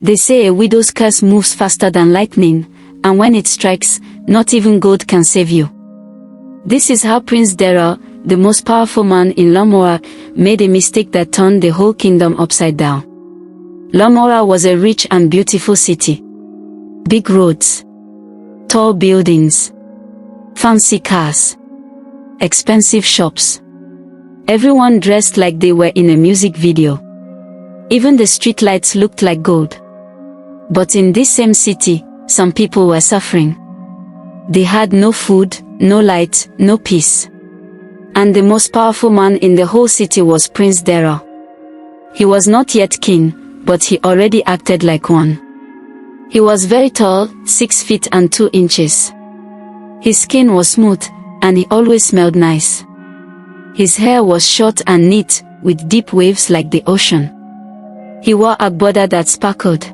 They say a widow's curse moves faster than lightning, and when it strikes, not even gold can save you. This is how Prince Dara, the most powerful man in Lamora, made a mistake that turned the whole kingdom upside down. Lamora was a rich and beautiful city. Big roads, tall buildings, fancy cars, expensive shops. Everyone dressed like they were in a music video. Even the streetlights looked like gold. But in this same city, some people were suffering. They had no food, no light, no peace. And the most powerful man in the whole city was Prince Dara. He was not yet king, but he already acted like one. He was very tall, 6 feet and 2 inches. His skin was smooth, and he always smelled nice. His hair was short and neat, with deep waves like the ocean. He wore a border that sparkled.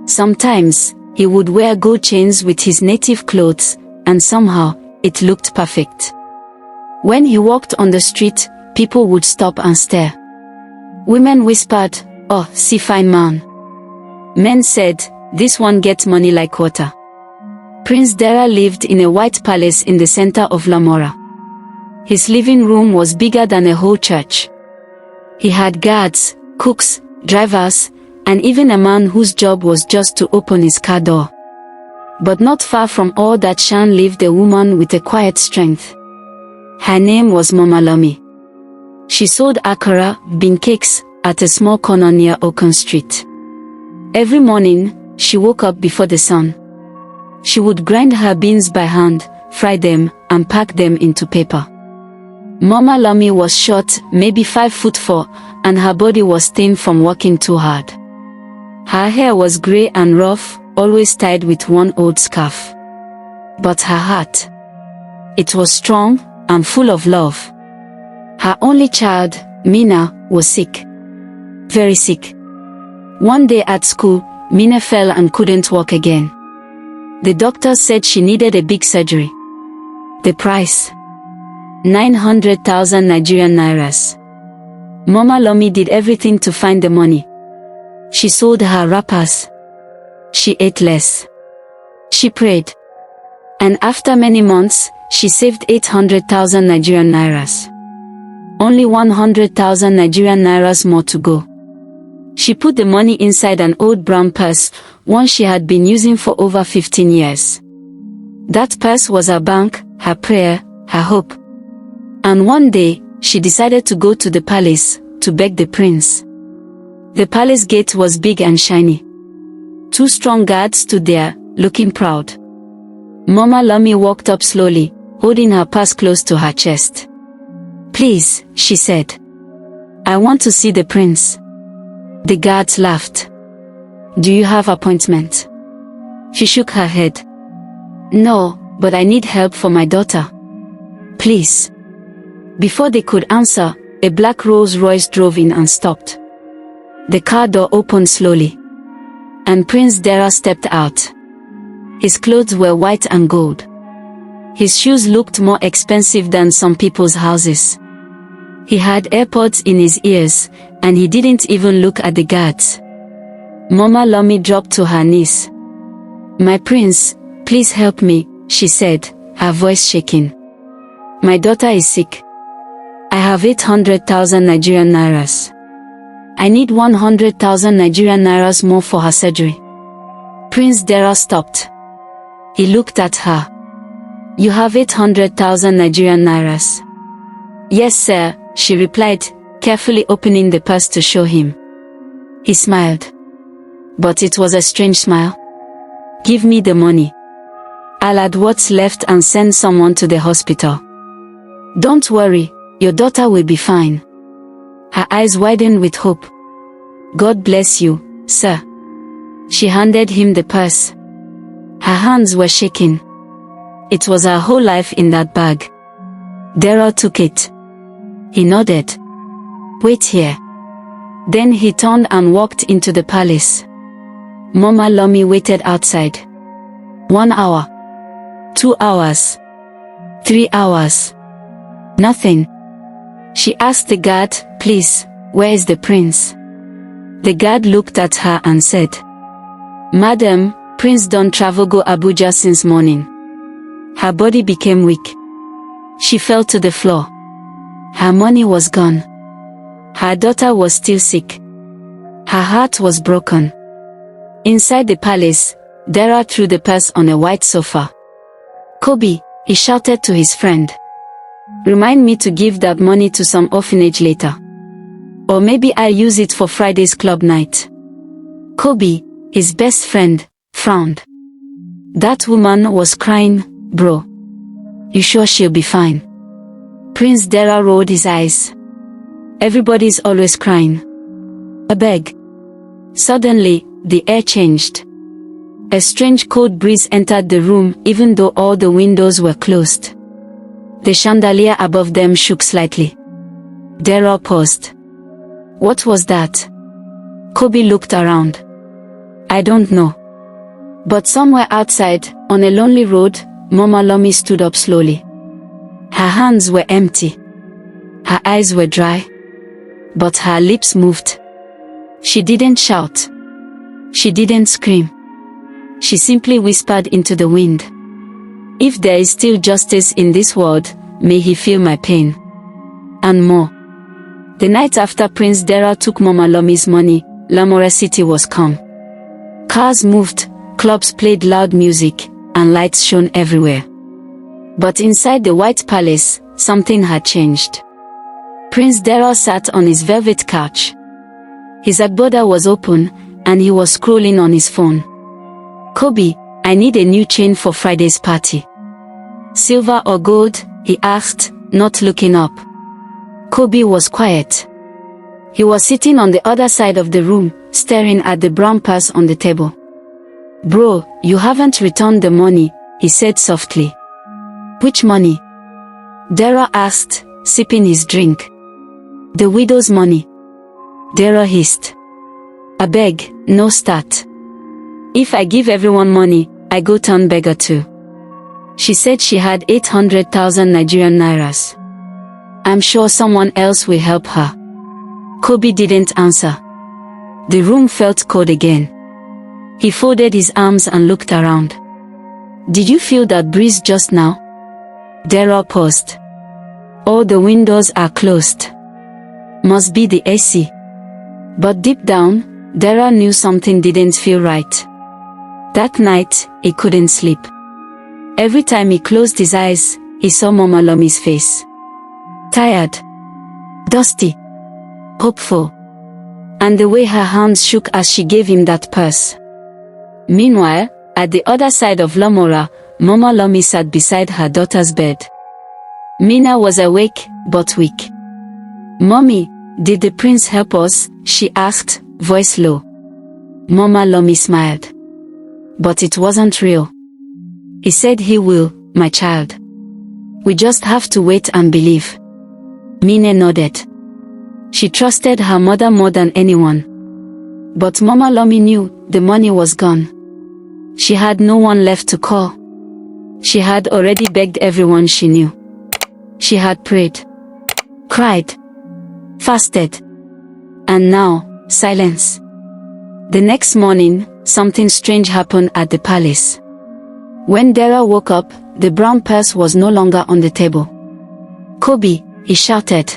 Sometimes, he would wear gold chains with his native clothes, and somehow, it looked perfect. When he walked on the street, people would stop and stare. Women whispered, "Oh, see fine man." Men said, "This one gets money like water." Prince Dara lived in a white palace in the center of Lamora. His living room was bigger than a whole church. He had guards, cooks, drivers, and even a man whose job was just to open his car door. But not far from all that shine lived a woman with a quiet strength. Her name was Mama Lomi. She sold akara, bean cakes, at a small corner near Okon Street. Every morning, she woke up before the sun. She would grind her beans by hand, fry them, and pack them into paper. Mama Lomi was short, maybe 5'4", and her body was thin from working too hard. Her hair was grey and rough, always tied with one old scarf. But her heart, it was strong and full of love. Her only child, Mina, was sick. Very sick. One day at school, Mina fell and couldn't walk again. The doctor said she needed a big surgery. The price? 900,000 Nigerian nairas. Mama Lomi did everything to find the money. She sold her wrappers. She ate less. She prayed. And after many months, she saved 800,000 Nigerian nairas. Only 100,000 Nigerian nairas more to go. She put the money inside an old brown purse, one she had been using for over 15 years. That purse was her bank, her prayer, her hope. And one day, she decided to go to the palace, to beg the prince. The palace gate was big and shiny. 2 strong guards stood there, looking proud. Mama Lomi walked up slowly, holding her purse close to her chest. "Please," she said. "I want to see the prince." The guards laughed. "Do you have appointment?" She shook her head. "No, but I need help for my daughter. Please." Before they could answer, a black Rolls Royce drove in and stopped. The car door opened slowly. And Prince Dara stepped out. His clothes were white and gold. His shoes looked more expensive than some people's houses. He had AirPods in his ears, and he didn't even look at the guards. Mama Lomi dropped to her knees. "My prince, please help me," she said, her voice shaking. "My daughter is sick. I have 800,000 Nigerian nairas. I need 100,000 Nigerian nairas more for her surgery." Prince Dara stopped. He looked at her. "You have 800,000 Nigerian nairas?" "Yes, sir," she replied, carefully opening the purse to show him. He smiled. But it was a strange smile. "Give me the money. I'll add what's left and send someone to the hospital. Don't worry, your daughter will be fine." Her eyes widened with hope. "God bless you, sir." She handed him the purse. Her hands were shaking. It was her whole life in that bag. Dara took it. He nodded. "Wait here." Then he turned and walked into the palace. Mama Lomi waited outside. 1 hour. 2 hours. 3 hours. Nothing. She asked the guard, "Please, where is the prince?" The guard looked at her and said, Madam, Prince don't travel go Abuja since morning. Her body became weak. She fell to the floor. Her money was gone. Her daughter was still sick. Her heart was broken. Inside the palace, Dara threw the purse on a white sofa. Kobe, he shouted to his friend. Remind me to give that money to some orphanage later. Or maybe I'll use it for Friday's club night. Kobe, his best friend, frowned. That woman was crying, bro. You sure she'll be fine? Prince Dara rolled his eyes. Everybody's always crying. I beg. Suddenly, the air changed. A strange cold breeze entered the room even though all the windows were closed. The chandelier above them shook slightly. Dara paused. What was that? Kobe looked around. I don't know. But somewhere outside, on a lonely road, Mama Lomi stood up slowly. Her hands were empty. Her eyes were dry. But her lips moved. She didn't shout. She didn't scream. She simply whispered into the wind. If there is still justice in this world, may he feel my pain. And more. The night after Prince Dara took Mama Lomi's money, Lamora City was calm. Cars moved, clubs played loud music, and lights shone everywhere. But inside the White Palace, something had changed. Prince Dara sat on his velvet couch. His agbada was open, and he was scrolling on his phone. Kobe, I need a new chain for Friday's party. Silver or gold? He asked, not looking up. Kobe was quiet. He was sitting on the other side of the room, staring at the brown purse on the table. Bro, you haven't returned the money, he said softly. Which money? Dara asked, sipping his drink. The widow's money. Dara hissed. I beg, no start. If I give everyone money, I go turn beggar too. She said she had 800,000 Nigerian nairas. I'm sure someone else will help her. Kobe didn't answer. The room felt cold again. He folded his arms and looked around. Did you feel that breeze just now? Dara paused. All the windows are closed. Must be the AC. But deep down, Dara knew something didn't feel right. That night, he couldn't sleep. Every time he closed his eyes, he saw Mama Lomi's face. Tired. Dusty. Hopeful. And the way her hands shook as she gave him that purse. Meanwhile, at the other side of Lamora, Mama Lomi sat beside her daughter's bed. Mina was awake, but weak. Mommy, did the prince help us? She asked, voice low. Mama Lomi smiled. But it wasn't real. He said he will, my child. We just have to wait and believe. Mina nodded. She trusted her mother more than anyone. But Mama Lomi knew the money was gone. She had no one left to call. She had already begged everyone she knew. She had prayed, cried, fasted. And now, silence. The next morning, something strange happened at the palace. When Dara woke up, the brown purse was no longer on the table. Kobe, he shouted.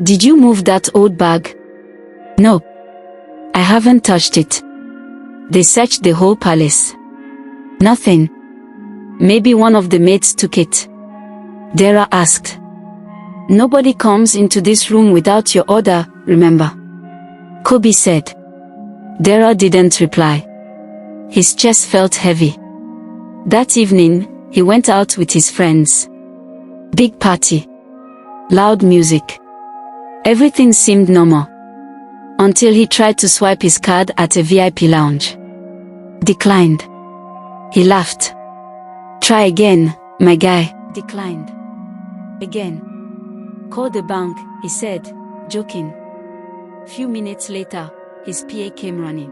Did you move that old bag? No. I haven't touched it. They searched the whole palace. Nothing. Maybe one of the maids took it. Dara asked. Nobody comes into this room without your order, remember? Kobe said. Dara didn't reply. His chest felt heavy. That evening, he went out with his friends. Big party. Loud music. Everything seemed normal. Until he tried to swipe his card at a VIP lounge. Declined. He laughed. Try again, my guy. Declined. Again. Call the bank, he said, joking. Few minutes later, his PA came running.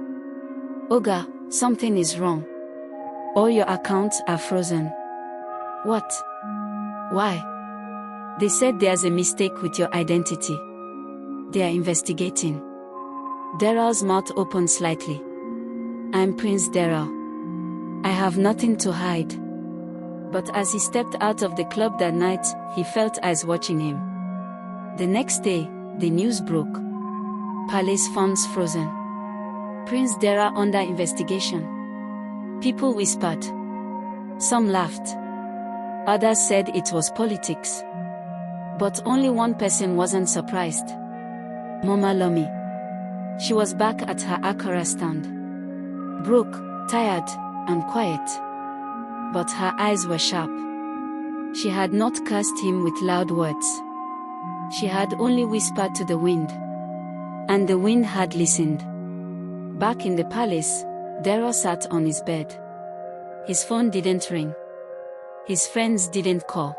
Oga, something is wrong. All your accounts are frozen. What? Why? They said there's a mistake with your identity. They are investigating. Dara's mouth opened slightly. I'm Prince Daryl. I have nothing to hide. But as he stepped out of the club that night, he felt eyes watching him. The next day, the news broke. Palace funds frozen. Prince Daryl under investigation. People whispered. Some laughed. Others said it was politics. But only one person wasn't surprised. Mama Lomi. She was back at her Akara stand. Broke, tired, and quiet. But her eyes were sharp. She had not cursed him with loud words. She had only whispered to the wind. And the wind had listened. Back in the palace, Daryl sat on his bed. His phone didn't ring. His friends didn't call.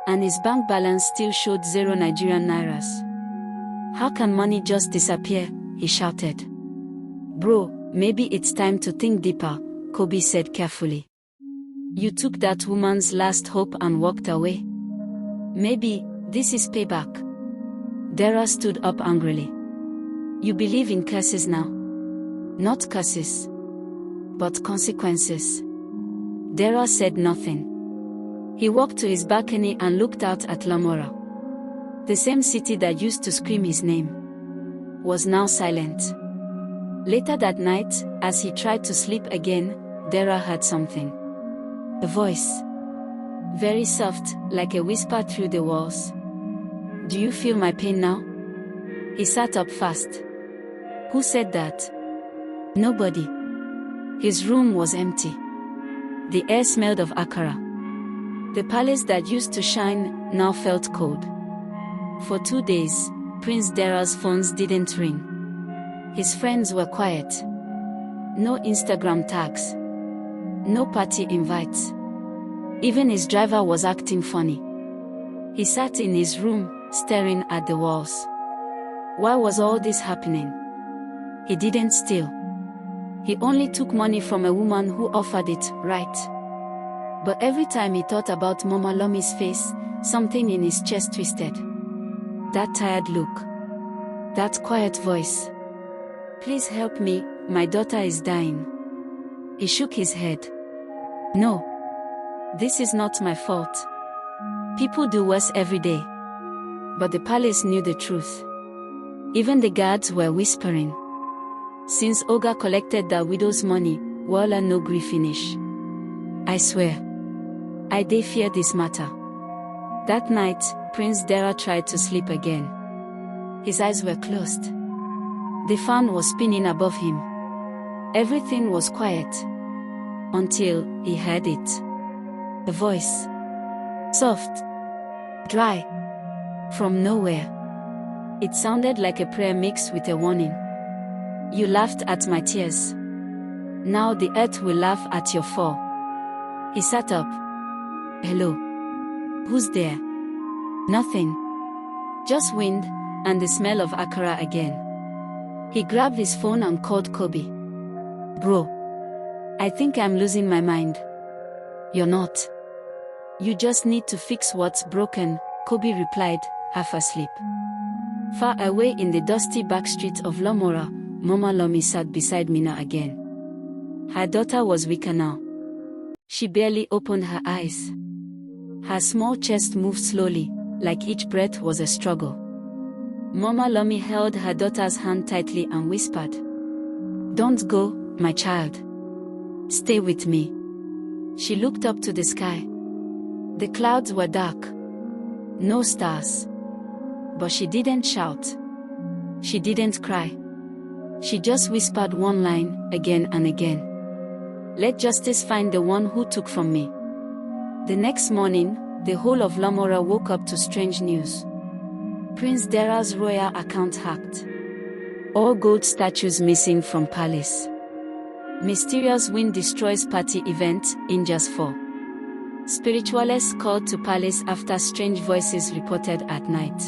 And his bank balance still showed 0 Nigerian nairas. How can money just disappear? He shouted. Bro, maybe it's time to think deeper, Kobe said carefully. You took that woman's last hope and walked away. Maybe this is payback. Daryl stood up angrily. You believe in curses now? Not curses, but consequences. Daryl said nothing. He walked to his balcony and looked out at Lamora. The same city that used to scream his name was now silent. Later that night, as he tried to sleep again, Daryl heard something. A voice. Very soft, like a whisper through the walls. Do you feel my pain now? He sat up fast. Who said that? Nobody. His room was empty. The air smelled of Akara. The palace that used to shine now felt cold. For 2 days, Prince Daryl's phones didn't ring. His friends were quiet. No Instagram tags. No party invites. Even his driver was acting funny. He sat in his room, staring at the walls. Why was all this happening? He didn't steal. He only took money from a woman who offered it, right? But every time he thought about Mama Lomi's face, something in his chest twisted. That tired look. That quiet voice. Please help me, my daughter is dying. He shook his head. No. This is not my fault. People do worse every day. But the palace knew the truth. Even the guards were whispering. Since Oga collected the widow's money, Wala no gree finish. I swear. I dey fear this matter. That night, Prince Daryl tried to sleep again. His eyes were closed. The fan was spinning above him. Everything was quiet. Until he heard it. A voice. Soft. Dry. From nowhere. It sounded like a prayer mixed with a warning. You laughed at my tears. Now the earth will laugh at your fall. He sat up. Hello. Who's there? Nothing. Just wind, and the smell of Akara again. He grabbed his phone and called Kobe. Bro. I think I'm losing my mind. You're not. You just need to fix what's broken, Kobe replied, half asleep. Far away in the dusty back street of Lamora, Mama Lomi sat beside Mina again. Her daughter was weaker now. She barely opened her eyes. Her small chest moved slowly, like each breath was a struggle. Mama Lomi held her daughter's hand tightly and whispered. Don't go, my child. Stay with me. She looked up to the sky. The clouds were dark. No stars. But she didn't shout. She didn't cry. She just whispered one line, again and again. Let justice find the one who took from me. The next morning, the whole of Lamora woke up to strange news. Prince Daryl's royal account hacked. All gold statues missing from palace. Mysterious wind destroys party event, injures 4. Spiritualists called to palace after strange voices reported at night.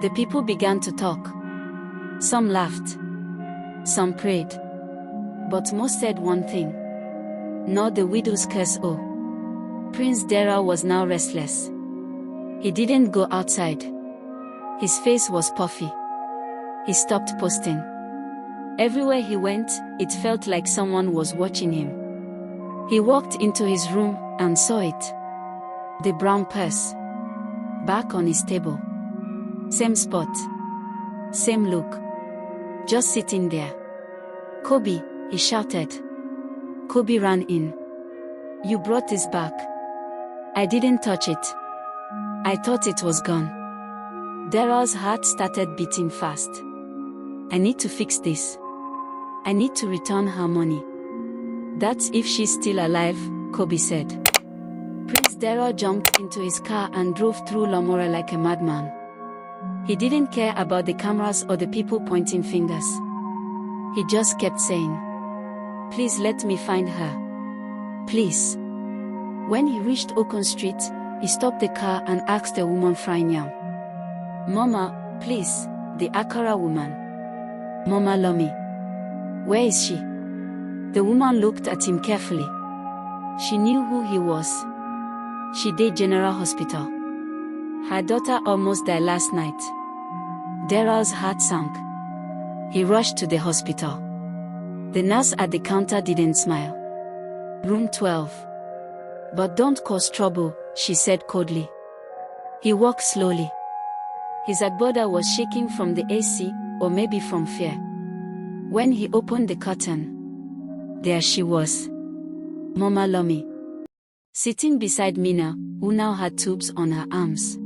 The people began to talk. Some laughed. Some prayed. But most said one thing. Not the widow's curse. Oh. Prince Daryl was now restless. He didn't go outside. His face was puffy. He stopped posting. Everywhere he went, it felt like someone was watching him. He walked into his room and saw it. The brown purse. Back on his table. Same spot. Same look. Just sitting there. "Kobe," he shouted. Kobe ran in. "You brought this back." "I didn't touch it. I thought it was gone." Daryl's heart started beating fast. "I need to fix this. I need to return her money." "That's if she's still alive," Kobe said. Prince Daryl jumped into his car and drove through Lamora like a madman. He didn't care about the cameras or the people pointing fingers. He just kept saying, "Please let me find her. Please." When he reached Okon Street, he stopped the car and asked a woman frying yam, "Mama, please, the Akara woman. Mama Lomi. Where is she?" The woman looked at him carefully. She knew who he was. She did General Hospital. Her daughter almost died last night. Daryl's heart sank. He rushed to the hospital. The nurse at the counter didn't smile. "Room 12. But don't cause trouble," she said coldly. He walked slowly. His agbada was shaking from the AC, or maybe from fear. When he opened the curtain, there she was. Mama Lomi. Sitting beside Mina, who now had tubes on her arms.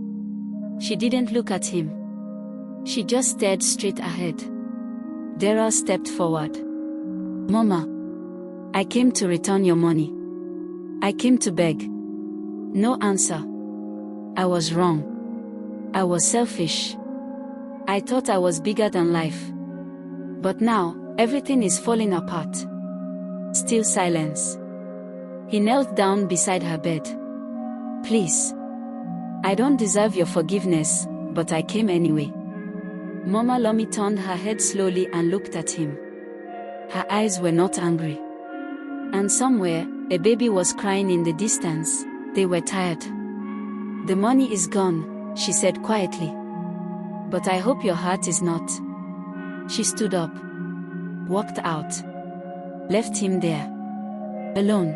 She didn't look at him. She just stared straight ahead. Daryl stepped forward. "Mama. I came to return your money. I came to beg." No answer. "I was wrong. I was selfish. I thought I was bigger than life. But now, everything is falling apart." Still silence. He knelt down beside her bed. "Please. I don't deserve your forgiveness, but I came anyway." Mama Lomi turned her head slowly and looked at him. Her eyes were not angry. And somewhere, a baby was crying in the distance. They were tired. "The money is gone," she said quietly. "But I hope your heart is not." She stood up. Walked out. Left him there. Alone.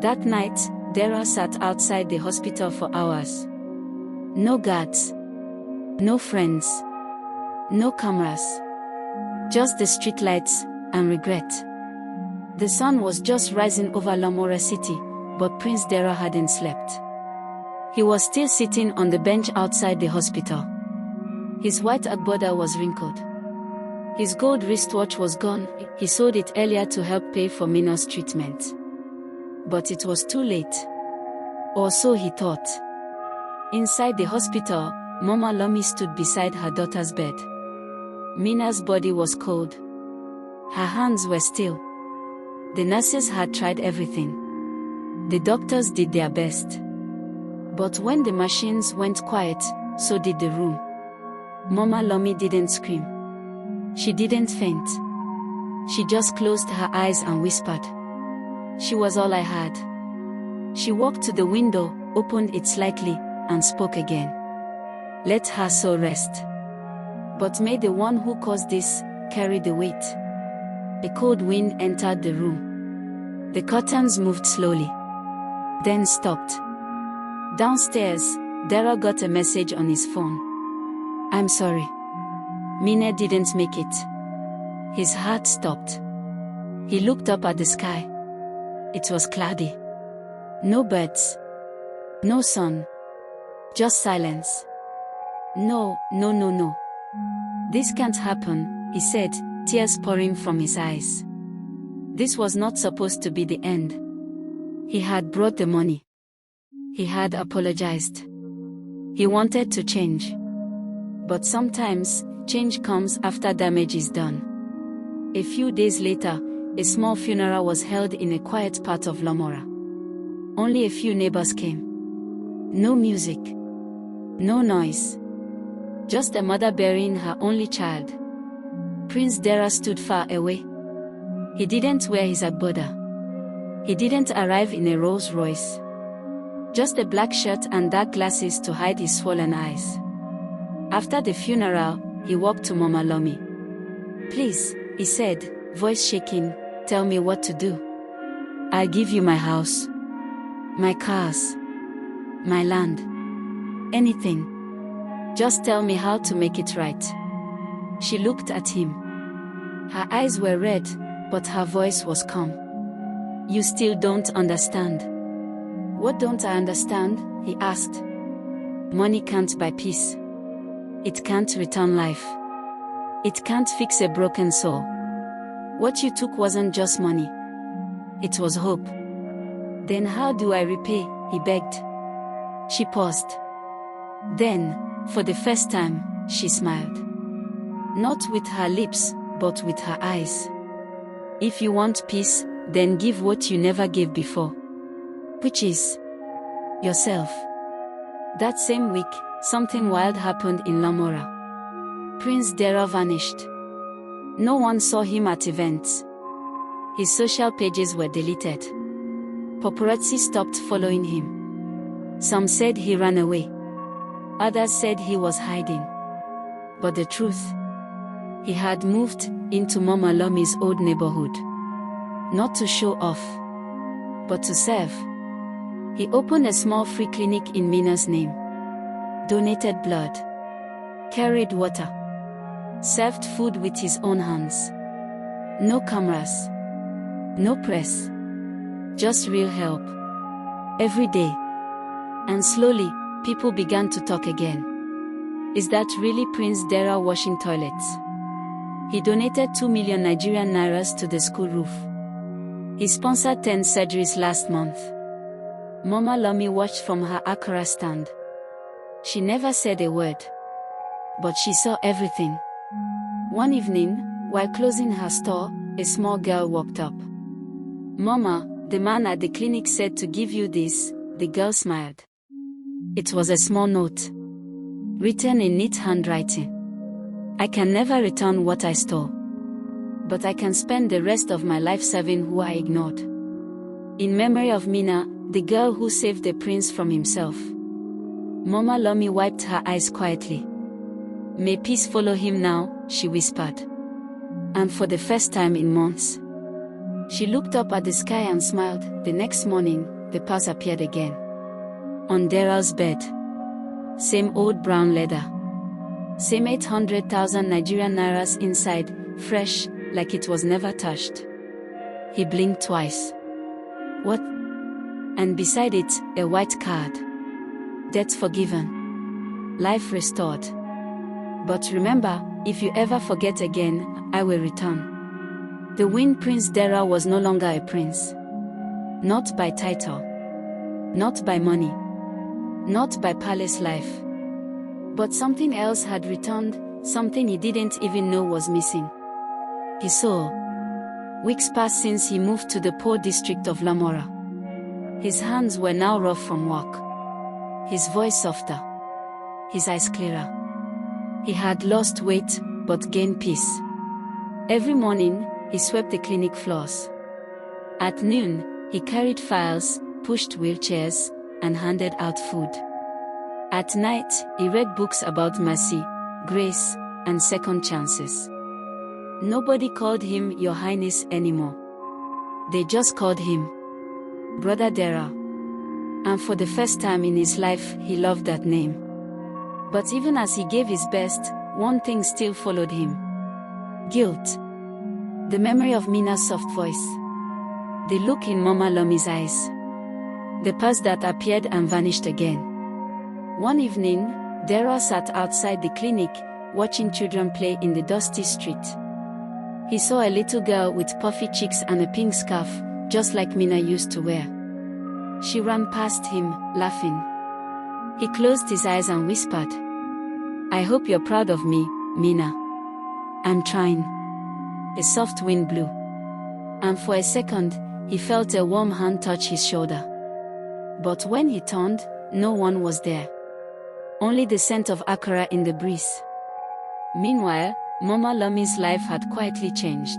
That night, Daryl sat outside the hospital for hours. No guards. No friends. No cameras. Just the streetlights and regret. The sun was just rising over Lamora City, but Prince Daryl hadn't slept. He was still sitting on the bench outside the hospital. His white agbada was wrinkled. His gold wristwatch was gone. He sold it earlier to help pay for Mina's treatment. But it was too late. Or so he thought. Inside the hospital, Mama Lomi stood beside her daughter's bed. Mina's body was cold. Her hands were still. The nurses had tried everything. The doctors did their best. But when the machines went quiet, so did the room. Mama Lomi didn't scream. She didn't faint. She just closed her eyes and whispered. She was all I had. She walked to the window, opened it slightly, and spoke again. Let her soul rest. But may the one who caused this carry the weight. A cold wind entered the room. The curtains moved slowly. Then stopped. Downstairs, Daryl got a message on his phone. I'm sorry. Mina didn't make it. His heart stopped. He looked up at the sky. It was cloudy. No birds. No sun. Just silence. No. This can't happen, he said, tears pouring from his eyes. This was not supposed to be the end. He had brought the money. He had apologized. He wanted to change. But sometimes, change comes after damage is done. A few days later, a small funeral was held in a quiet part of Lamora. Only a few neighbors came. No music. No noise. Just a mother burying her only child. Prince Daryl stood far away. He didn't wear his agbada. He didn't arrive in a Rolls Royce. Just a black shirt and dark glasses to hide his swollen eyes. After the funeral, he walked to Mama Lomi. Please, He said, voice shaking, tell me what to do. I'll give you my house, my cars, my land, anything. Just tell me how to make it right. She looked at him. Her eyes were red, but her voice was calm. You still don't understand. What don't I understand? He asked. Money can't buy peace. It can't return life. It can't fix a broken soul. What you took wasn't just money. It was hope. Then how do I repay? He begged. She paused. Then, for the first time, she smiled. Not with her lips, but with her eyes. If you want peace, then give what you never gave before. Which is yourself. That same week, something wild happened in Lamora. Prince Dara vanished. No one saw him at events. His social pages were deleted. Paparazzi stopped following him. Some said he ran away. Others said he was hiding. But the truth? He had moved into Mama Lomi's old neighborhood. Not to show off, but to serve. He opened a small free clinic in Mina's name. Donated blood. Carried water. Served food with his own hands. No cameras. No press. Just real help. Every day. And slowly, people began to talk again. Is that really Prince Dara washing toilets? He donated 2 million Nigerian nairas to the school roof. He sponsored 10 surgeries last month. Mama Lomi watched from her Accra stand. She never said a word. But she saw everything. One evening, while closing her store, a small girl walked up. Mama, the man at the clinic said to give you this. The girl smiled. It was a small note. Written in neat handwriting. I can never return what I stole. But I can spend the rest of my life serving who I ignored. In memory of Mina, the girl who saved the prince from himself. Mama Lomi wiped her eyes quietly. May peace follow him now, she whispered. And for the first time in months, she looked up at the sky and smiled. The next morning, the purse appeared again. On Dara's bed. Same old brown leather. Same 800,000 Nigerian nairas inside, fresh, like it was never touched. He blinked twice. What? And beside it, a white card. Debt forgiven. Life restored. But remember, if you ever forget again, I will return. The wind Prince Dara was no longer a prince. Not by title. Not by money. Not by palace life. But something else had returned, something he didn't even know was missing. His soul. Weeks passed since he moved to the poor district of Lamora. His hands were now rough from work. His voice softer. His eyes clearer. He had lost weight, but gained peace. Every morning, he swept the clinic floors. At noon, he carried files, pushed wheelchairs, and handed out food. At night, he read books about mercy, grace, and second chances. Nobody called him Your Highness anymore. They just called him Brother Dara. And for the first time in his life, he loved that name. But even as he gave his best, one thing still followed him. Guilt. The memory of Mina's soft voice. The look in Mama Lomi's eyes. The purse that appeared and vanished again. One evening, Dara sat outside the clinic, watching children play in the dusty street. He saw a little girl with puffy cheeks and a pink scarf, just like Mina used to wear. She ran past him, laughing. He closed his eyes and whispered, I hope you're proud of me, Mina. I'm trying. A soft wind blew. And for a second, he felt a warm hand touch his shoulder. But when he turned, no one was there. Only the scent of Accra in the breeze. Meanwhile, Mama Lomi's life had quietly changed.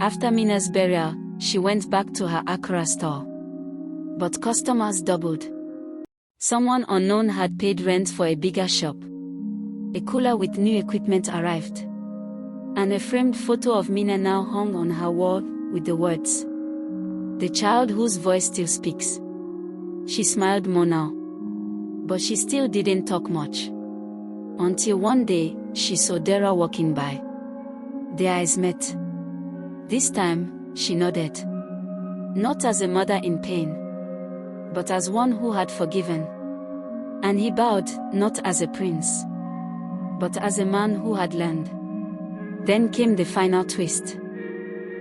After Mina's burial, she went back to her Accra store. But customers doubled. Someone unknown had paid rent for a bigger shop. A cooler with new equipment arrived. And a framed photo of Mina now hung on her wall with the words, "The child whose voice still speaks." She smiled more now. But she still didn't talk much. Until one day, she saw Dara walking by. Their eyes met. This time, she nodded. Not as a mother in pain, but as one who had forgiven. And he bowed, not as a prince, but as a man who had learned. Then came the final twist.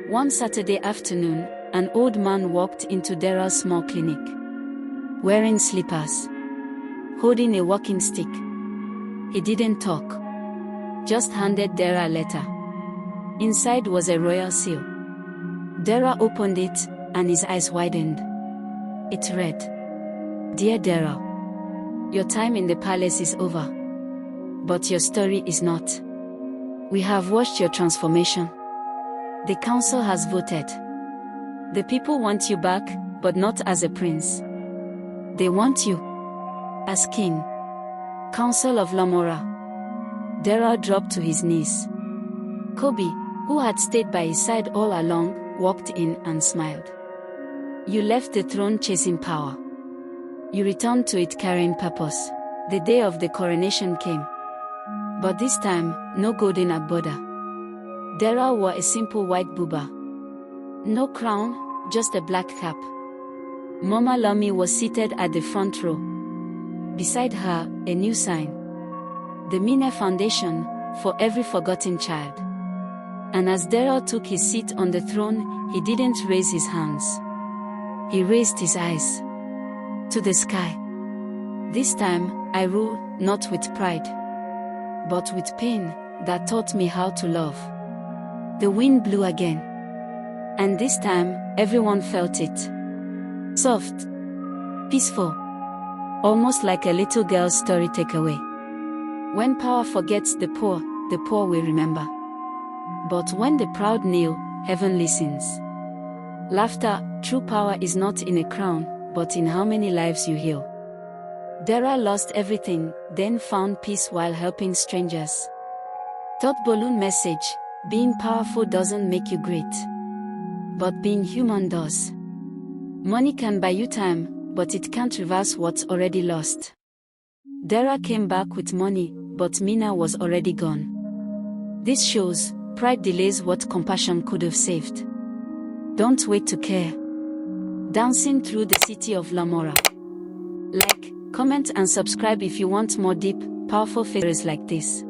One Saturday afternoon, an old man walked into Dara's small clinic, wearing slippers, holding a walking stick. He didn't talk, just handed Dara a letter. Inside was a royal seal. Dara opened it, and his eyes widened. It read, "Dear Dara, your time in the palace is over. But your story is not. We have watched your transformation. The council has voted. The people want you back, but not as a prince. They want you as king." Council of Lamora. Dara dropped to his knees. Kobe, who had stayed by his side all along, walked in and smiled. "You left the throne chasing power. You returned to it carrying purpose." The day of the coronation came. But this time, no golden agbada. Dara wore a simple white buba. No crown, just a black cap. Mama Lomi was seated at the front row. Beside her, a new sign. The Mina Foundation, for every forgotten child. And as Dara took his seat on the throne, he didn't raise his hands. He raised his eyes to the sky. "This time, I rule, not with pride, but with pain that taught me how to love." The wind blew again. And this time, everyone felt it. Soft, peaceful, almost like a little girl's story takeaway. When power forgets the poor will remember. But when the proud kneel, heaven listens. Laughter, true power is not in a crown, but in how many lives you heal. Dara lost everything, then found peace while helping strangers. Thought balloon message: being powerful doesn't make you great, but being human does. Money can buy you time, but it can't reverse what's already lost. Dara came back with money, but Mina was already gone. This shows, pride delays what compassion could have saved. Don't wait to care. Dancing through the city of Lamora. Like, comment and subscribe if you want more deep, powerful figures like this.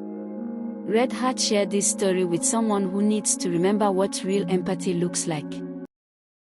Red Heart, share this story with someone who needs to remember what real empathy looks like.